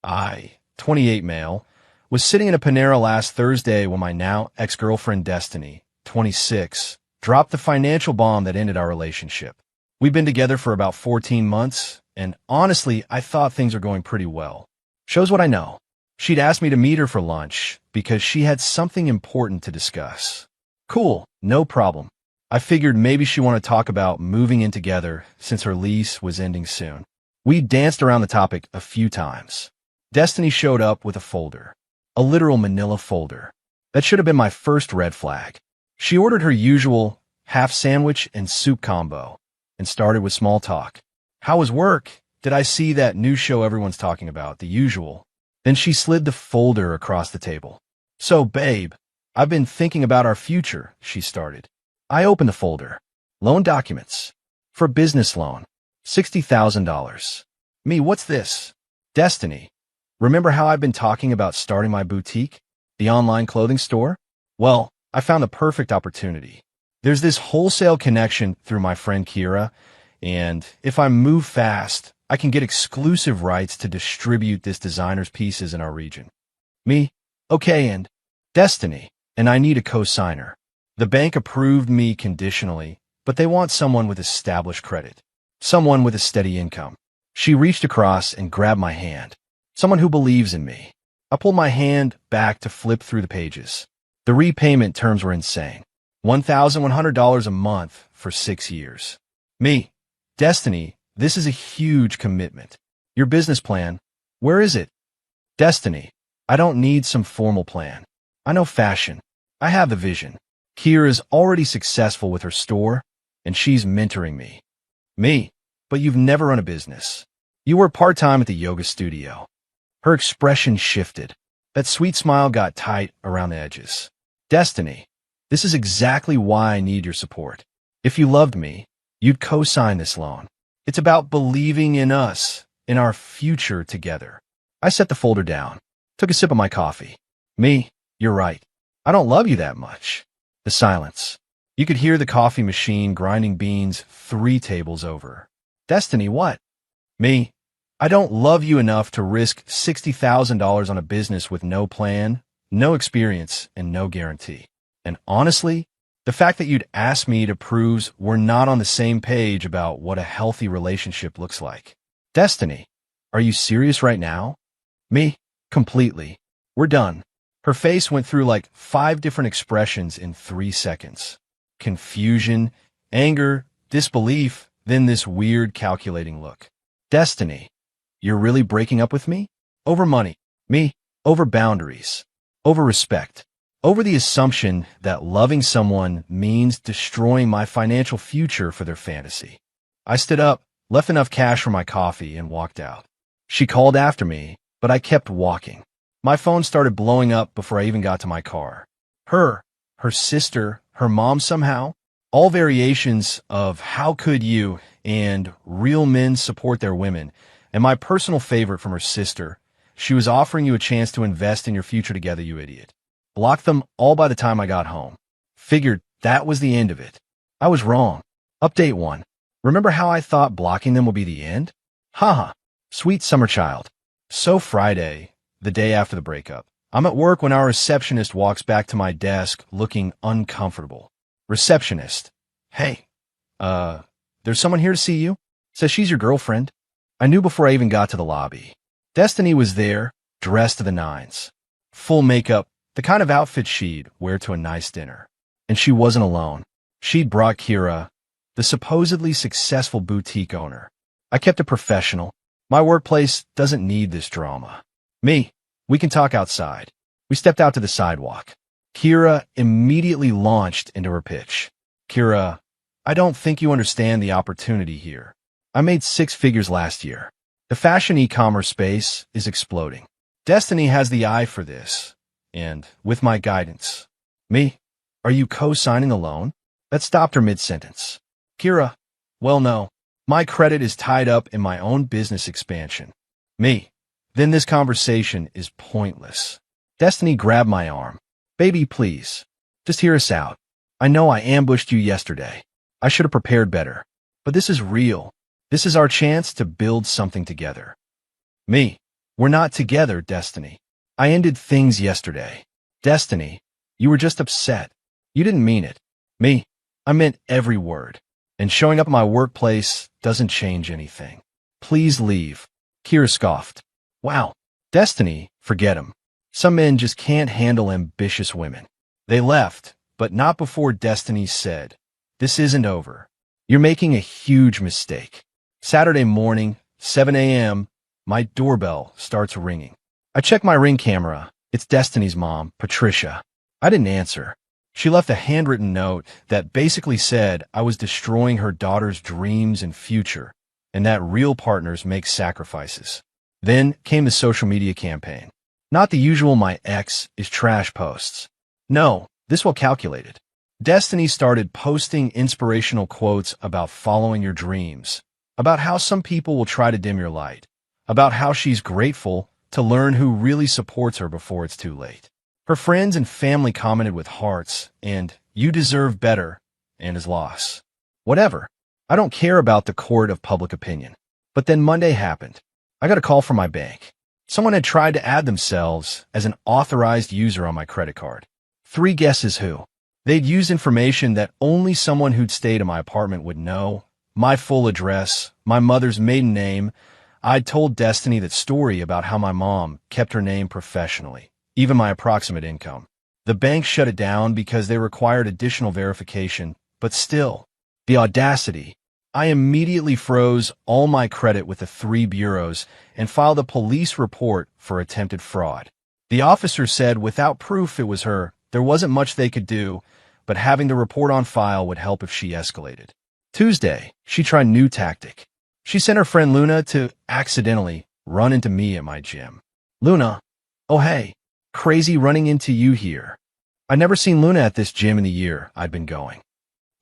I, 28 male, was sitting in a Panera last Thursday when my now ex-girlfriend Destiny, 26, dropped the financial bomb that ended our relationship. We've been together for about 14 months, and honestly, I thought things were going pretty well. Shows what I know. She'd asked me to meet her for lunch because she had something important to discuss. Cool, no problem. I figured maybe she wanted to talk about moving in together since her lease was ending soon. We danced around the topic a few times. Destiny showed up with a folder. A literal manila folder. That should have been my first red flag. She ordered her usual half sandwich and soup combo and started with small talk. How was work? Did I see that new show everyone's talking about, The Usual? Then she slid the folder across the table. So, babe, I've been thinking about our future, she started. I opened the folder. Loan documents. For business loan. $60,000. Me, what's this? Destiny. Remember how I've been talking about starting my boutique? The online clothing store? Well, I found the perfect opportunity. There's this wholesale connection through my friend Kira, and if I move fast, I can get exclusive rights to distribute this designer's pieces in our region. Me? Okay, and Destiny, and I need a co-signer. The bank approved me conditionally, but they want someone with established credit. Someone with a steady income. She reached across and grabbed my hand. Someone who believes in me. I pulled my hand back to flip through the pages. The repayment terms were insane. $1,100 a month for 6 years. Me, Destiny, this is a huge commitment. Your business plan, where is it? Destiny, I don't need some formal plan. I know fashion. I have the vision. Kira is already successful with her store, and she's mentoring me. Me, but you've never run a business. You were part-time at the yoga studio. Her expression shifted. That sweet smile got tight around the edges. Destiny, this is exactly why I need your support. If you loved me, you'd co-sign this loan. It's about believing in us, in our future together. I set the folder down, took a sip of my coffee. Me, you're right. I don't love you that much. The silence. You could hear the coffee machine grinding beans 3 tables over. Destiny, what? Me, I don't love you enough to risk $60,000 on a business with no plan, no experience, and no guarantee. And honestly, the fact that you'd ask me to proves we're not on the same page about what a healthy relationship looks like. Destiny, are you serious right now? Me, completely. We're done. Her face went through like 5 different expressions in 3 seconds. Confusion, anger, disbelief, then this weird calculating look. Destiny, you're really breaking up with me? Over money. Me, over boundaries. Over respect. Over the assumption that loving someone means destroying my financial future for their fantasy. I stood up, left enough cash for my coffee, and walked out. She called after me, but I kept walking. My phone started blowing up before I even got to my car. Her sister, her mom somehow. All variations of how could you and real men support their women. And my personal favorite from her sister, she was offering you a chance to invest in your future together, you idiot. Blocked them all by the time I got home. Figured that was the end of it. I was wrong. Update 1. Remember how I thought blocking them would be the end? Haha. Sweet summer child. So Friday, the day after the breakup, I'm at work when our receptionist walks back to my desk looking uncomfortable. Receptionist. Hey, there's someone here to see you. Says she's your girlfriend. I knew before I even got to the lobby. Destiny was there, dressed to the nines. Full makeup, the kind of outfit she'd wear to a nice dinner. And she wasn't alone. She'd brought Kira, the supposedly successful boutique owner. I kept it professional. My workplace doesn't need this drama. Me, we can talk outside. We stepped out to the sidewalk. Kira immediately launched into her pitch. Kira, I don't think you understand the opportunity here. I made 6 figures last year. The fashion e-commerce space is exploding. Destiny has the eye for this. And with my guidance. Me, are you co-signing the loan? That stopped her mid-sentence. Kira, well, no. My credit is tied up in my own business expansion. Me, then this conversation is pointless. Destiny grabbed my arm. Baby, please. Just hear us out. I know I ambushed you yesterday. I should have prepared better. But this is real. This is our chance to build something together. Me, We're not together, Destiny. I ended things yesterday. Destiny, you were just upset. You didn't mean it. Me, I meant every word. And showing up at my workplace doesn't change anything. Please leave. Kira scoffed. Wow. Destiny, forget him. Some men just can't handle ambitious women. They left, but not before Destiny said, "This isn't over. You're making a huge mistake." Saturday morning, 7 a.m., my doorbell starts ringing. I check my Ring camera. It's Destiny's mom, Patricia. I didn't answer. She left a handwritten note that basically said I was destroying her daughter's dreams and future, and that real partners make sacrifices. Then came the social media campaign. Not the usual "my ex is trash" posts. No, this was calculated. Destiny started posting inspirational quotes about following your dreams, about how some people will try to dim your light, about how she's grateful to learn who really supports her before it's too late. Her friends and family commented with hearts and "you deserve better" and his loss. Whatever. I don't care about the court of public opinion. But then Monday happened. I got a call from my bank. Someone had tried to add themselves as an authorized user on my credit card. 3 guesses who. They'd used information that only someone who'd stayed in my apartment would know. My full address, my mother's maiden name. I'd told Destiny that story about how my mom kept her name professionally, even my approximate income. The bank shut it down because they required additional verification, but still, the audacity. I immediately froze all my credit with the 3 bureaus and filed a police report for attempted fraud. The officer said without proof it was her, there wasn't much they could do, but having the report on file would help if she escalated. Tuesday, she tried a new tactic. She sent her friend Luna to accidentally run into me at my gym. Luna, oh hey, crazy running into you here. I'd never seen Luna at this gym in the year I'd been going.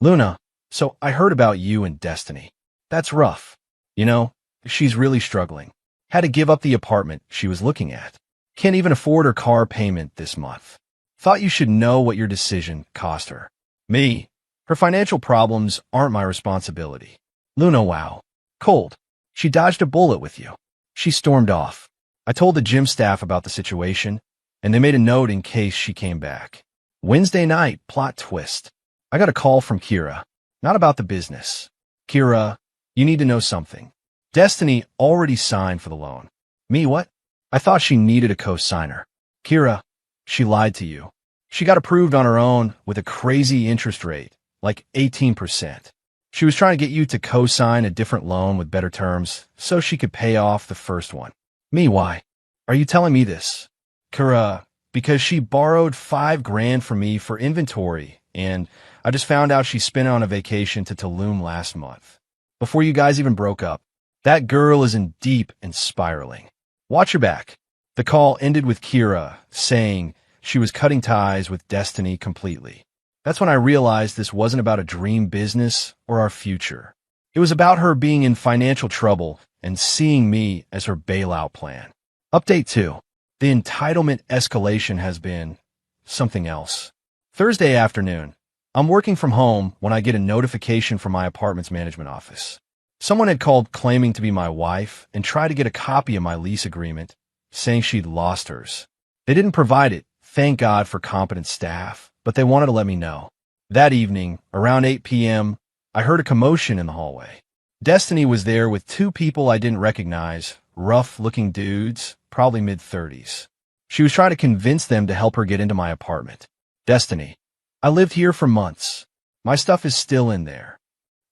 Luna, so I heard about you and Destiny. That's rough. You know, she's really struggling. Had to give up the apartment she was looking at. Can't even afford her car payment this month. Thought you should know what your decision cost her. Me. Her financial problems aren't my responsibility. Luna, wow. Cold. She dodged a bullet with you. She stormed off. I told the gym staff about the situation, and they made a note in case she came back. Wednesday night, plot twist. I got a call from Kira. Not about the business. Kira, you need to know something. Destiny already signed for the loan. Me, what? I thought she needed a co-signer. Kira, she lied to you. She got approved on her own with a crazy interest rate, like 18%. She was trying to get you to co-sign a different loan with better terms so she could pay off the first one. Me, why? Are you telling me this? Kira, because she borrowed $5,000 from me for inventory, and I just found out she spent it on a vacation to Tulum last month. Before you guys even broke up. That girl is in deep and spiraling. Watch your back. The call ended with Kira saying she was cutting ties with Destiny completely. That's when I realized this wasn't about a dream business or our future. It was about her being in financial trouble and seeing me as her bailout plan. Update 2. The entitlement escalation has been something else. Thursday afternoon. I'm working from home when I get a notification from my apartment's management office. Someone had called claiming to be my wife and tried to get a copy of my lease agreement, saying she'd lost hers. They didn't provide it, thank God for competent staff, but they wanted to let me know. That evening, around 8 p.m., I heard a commotion in the hallway. Destiny was there with 2 people I didn't recognize, rough-looking dudes, probably mid-30s. She was trying to convince them to help her get into my apartment. Destiny, I lived here for months. My stuff is still in there.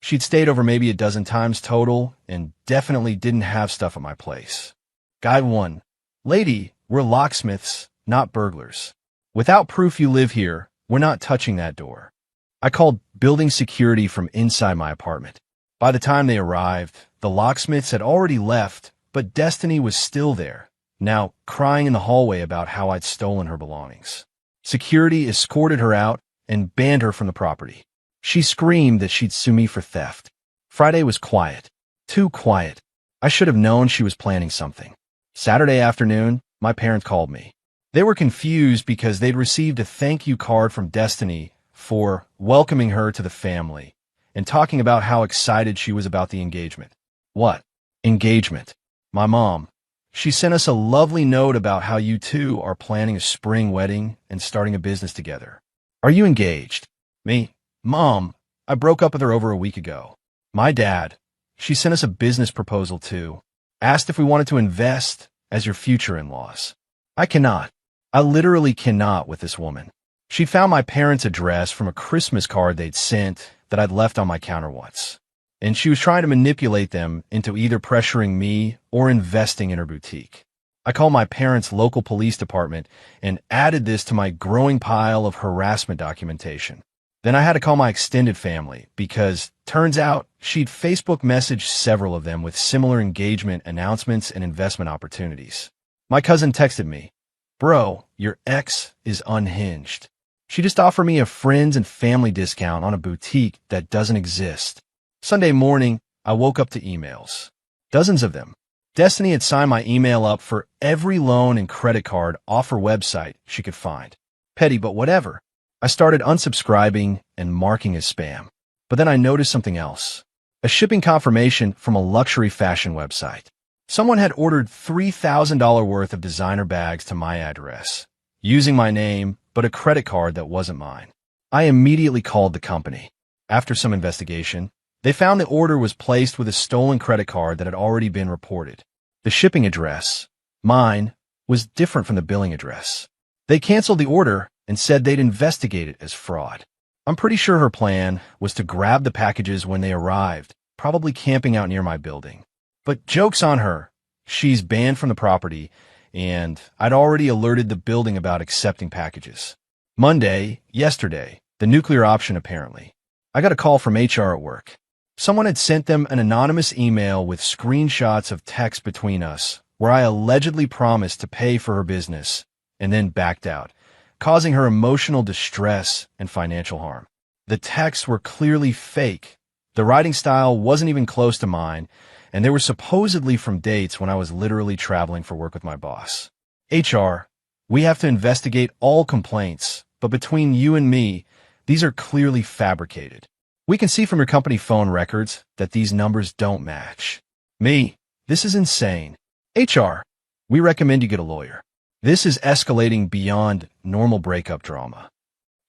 She'd stayed over maybe a dozen times total and definitely didn't have stuff at my place. Guide 1. Lady, we're locksmiths, not burglars. Without proof you live here, we're not touching that door. I called building security from inside my apartment. By the time they arrived, the locksmiths had already left, but Destiny was still there, now crying in the hallway about how I'd stolen her belongings. Security escorted her out and banned her from the property. She screamed that she'd sue me for theft. Friday was quiet. Too quiet. I should have known she was planning something. Saturday afternoon, my parents called me. They were confused because they'd received a thank you card from Destiny for welcoming her to the family and talking about how excited she was about the engagement. What? Engagement. My mom. She sent us a lovely note about how you two are planning a spring wedding and starting a business together. Are you engaged? Me. Mom, I broke up with her over a week ago. My dad. She sent us a business proposal too. Asked if we wanted to invest as your future in-laws. I cannot. I literally cannot with this woman. She found my parents' address from a Christmas card they'd sent that I'd left on my counter once. And she was trying to manipulate them into either pressuring me or investing in her boutique. I called my parents' local police department and added this to my growing pile of harassment documentation. Then I had to call my extended family because, turns out, she'd Facebook messaged several of them with similar engagement announcements and investment opportunities. My cousin texted me, "Bro, your ex is unhinged. She just offered me a friends and family discount on a boutique that doesn't exist." Sunday morning, I woke up to emails. Dozens of them. Destiny had signed my email up for every loan and credit card offer website she could find. Petty, but whatever. I started unsubscribing and marking as spam. But then I noticed something else. A shipping confirmation from a luxury fashion website. Someone had ordered $3,000 worth of designer bags to my address, using my name, but a credit card that wasn't mine. I immediately called the company. After some investigation, they found the order was placed with a stolen credit card that had already been reported. The shipping address, mine, was different from the billing address. They canceled the order and said they'd investigate it as fraud. I'm pretty sure her plan was to grab the packages when they arrived, probably camping out near my building. But joke's on her. She's banned from the property, and I'd already alerted the building about accepting packages. Monday, yesterday, the nuclear option apparently. I got a call from HR at work. Someone had sent them an anonymous email with screenshots of text between us, where I allegedly promised to pay for her business, and then backed out, causing her emotional distress and financial harm. The texts were clearly fake. The writing style wasn't even close to mine, and they were supposedly from dates when I was literally traveling for work with my boss. HR, we have to investigate all complaints, but between you and me, these are clearly fabricated. We can see from your company phone records that these numbers don't match. Me, this is insane. HR, we recommend you get a lawyer. This is escalating beyond normal breakup drama.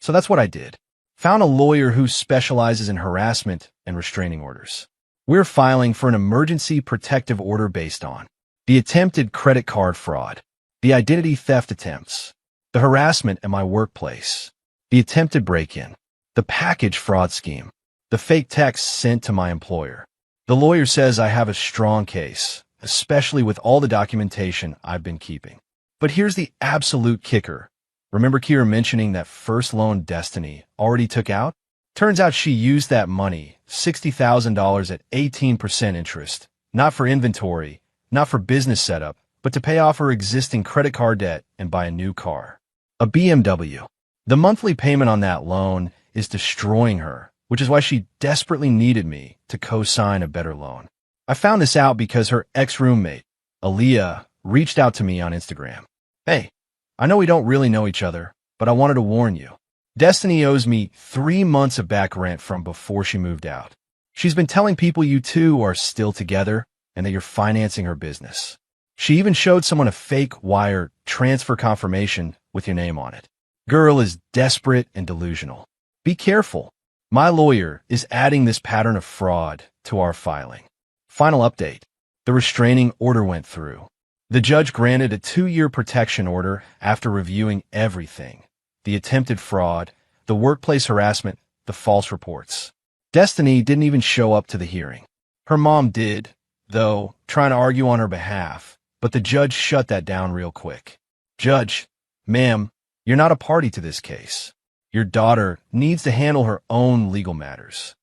So that's what I did. Found a lawyer who specializes in harassment and restraining orders. We're filing for an emergency protective order based on the attempted credit card fraud, the identity theft attempts, the harassment at my workplace, the attempted break-in, the package fraud scheme, the fake texts sent to my employer. The lawyer says I have a strong case, especially with all the documentation I've been keeping. But here's the absolute kicker. Remember Kira mentioning that first loan Destiny already took out? Turns out she used that money, $60,000 at 18% interest, not for inventory, not for business setup, but to pay off her existing credit card debt and buy a new car. A BMW. The monthly payment on that loan is destroying her, which is why she desperately needed me to co-sign a better loan. I found this out because her ex-roommate, Aaliyah, reached out to me on Instagram. Hey, I know we don't really know each other, but I wanted to warn you. Destiny owes me 3 months of back rent from before she moved out. She's been telling people you two are still together and that you're financing her business. She even showed someone a fake wire transfer confirmation with your name on it. Girl is desperate and delusional. Be careful. My lawyer is adding this pattern of fraud to our filing. Final update. The restraining order went through. The judge granted a 2-year protection order after reviewing everything. The attempted fraud, the workplace harassment, the false reports. Destiny didn't even show up to the hearing. Her mom did, though, trying to argue on her behalf, but the judge shut that down real quick. Judge, ma'am, you're not a party to this case. Your daughter needs to handle her own legal matters.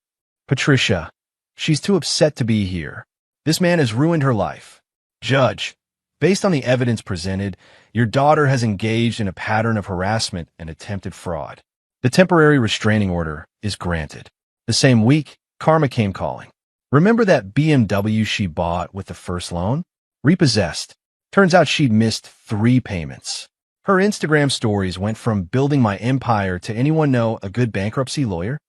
Patricia, she's too upset to be here. This man has ruined her life. Judge, based on the evidence presented, your daughter has engaged in a pattern of harassment and attempted fraud. The temporary restraining order is granted. The same week, Karma came calling. Remember that BMW she bought with the first loan? Repossessed. Turns out she'd missed 3 payments. Her Instagram stories went from building my empire to anyone know a good bankruptcy lawyer?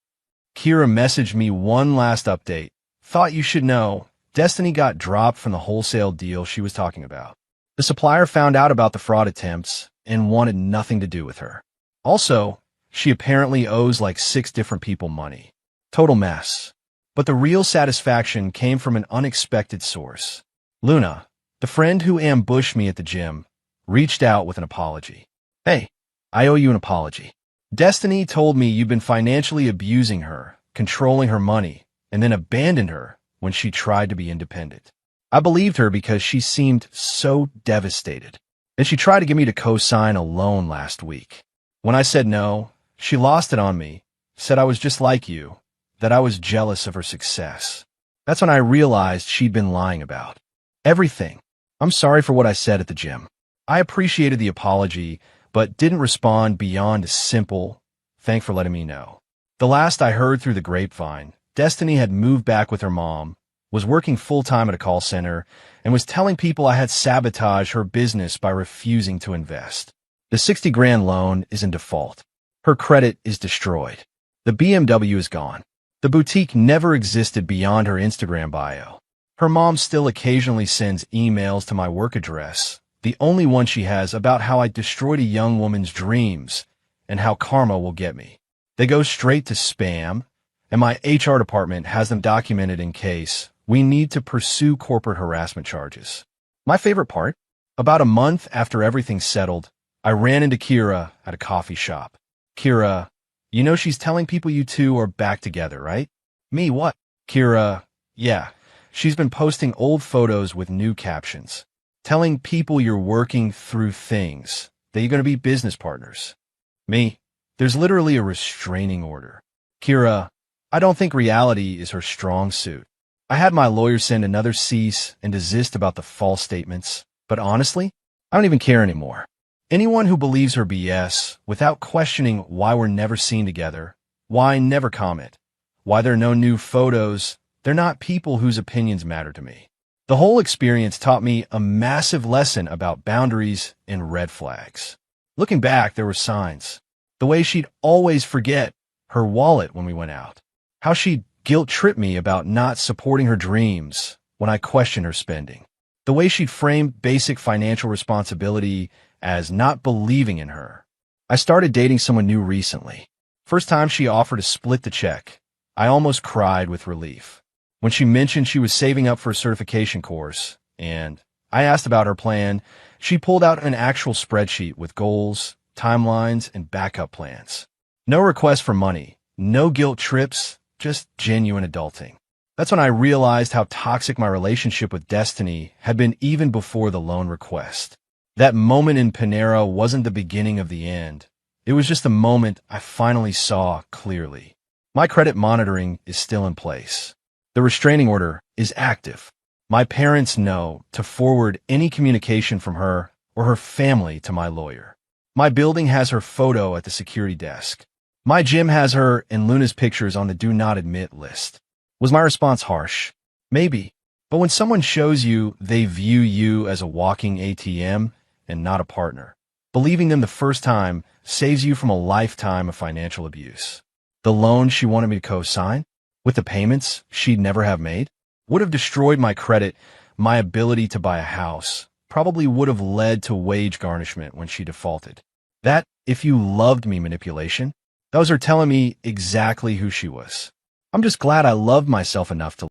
Kira messaged me one last update. Thought you should know, Destiny got dropped from the wholesale deal she was talking about. The supplier found out about the fraud attempts and wanted nothing to do with her. Also, she apparently owes like 6 different people money. Total mess. But the real satisfaction came from an unexpected source. Luna, the friend who ambushed me at the gym, reached out with an apology. Hey, I owe you an apology. Destiny told me you've been financially abusing her, controlling her money, and then abandoned her when she tried to be independent. I believed her because she seemed so devastated. And she tried to get me to co-sign a loan last week. When I said no, she lost it on me, said I was just like you, that I was jealous of her success. That's when I realized she'd been lying about everything. I'm sorry for what I said at the gym. I appreciated the apology, but didn't respond beyond a simple, "Thanks for letting me know." The last I heard through the grapevine, Destiny had moved back with her mom, was working full-time at a call center, and was telling people I had sabotaged her business by refusing to invest. The 60 grand loan is in default. Her credit is destroyed. The BMW is gone. The boutique never existed beyond her Instagram bio. Her mom still occasionally sends emails to my work address, the only one she has, about how I destroyed a young woman's dreams and how karma will get me. They go straight to spam, and my HR department has them documented in case we need to pursue corporate harassment charges. My favorite part? About a month after everything settled, I ran into Kira at a coffee shop. Kira, you know she's telling people you two are back together, right? Me, what? Kira, yeah, she's been posting old photos with new captions, telling people you're working through things, that you're going to be business partners. Me, there's literally a restraining order. Kira, I don't think reality is her strong suit. I had my lawyer send another cease and desist about the false statements, but honestly, I don't even care anymore. Anyone who believes her BS without questioning why we're never seen together, why I never comment, why there are no new photos, they're not people whose opinions matter to me. The whole experience taught me a massive lesson about boundaries and red flags. Looking back, there were signs. The way she'd always forget her wallet when we went out. How she'd guilt-trip me about not supporting her dreams when I questioned her spending. The way she'd frame basic financial responsibility as not believing in her. I started dating someone new recently. First time she offered to split the check, I almost cried with relief. When she mentioned she was saving up for a certification course, and I asked about her plan, she pulled out an actual spreadsheet with goals, timelines, and backup plans. No request for money, no guilt trips, just genuine adulting. That's when I realized how toxic my relationship with Destiny had been even before the loan request. That moment in Panera wasn't the beginning of the end. It was just the moment I finally saw clearly. My credit monitoring is still in place. The restraining order is active. My parents know to forward any communication from her or her family to my lawyer. My building has her photo at the security desk. My gym has her and Luna's pictures on the do not admit list. Was my response harsh? Maybe. But when someone shows you they view you as a walking ATM and not a partner, believing them the first time saves you from a lifetime of financial abuse. The loan she wanted me to co-sign, with the payments she'd never have made, would have destroyed my credit, my ability to buy a house, probably would have led to wage garnishment when she defaulted. That, if you loved me manipulation, those are telling me exactly who she was. I'm just glad I loved myself enough to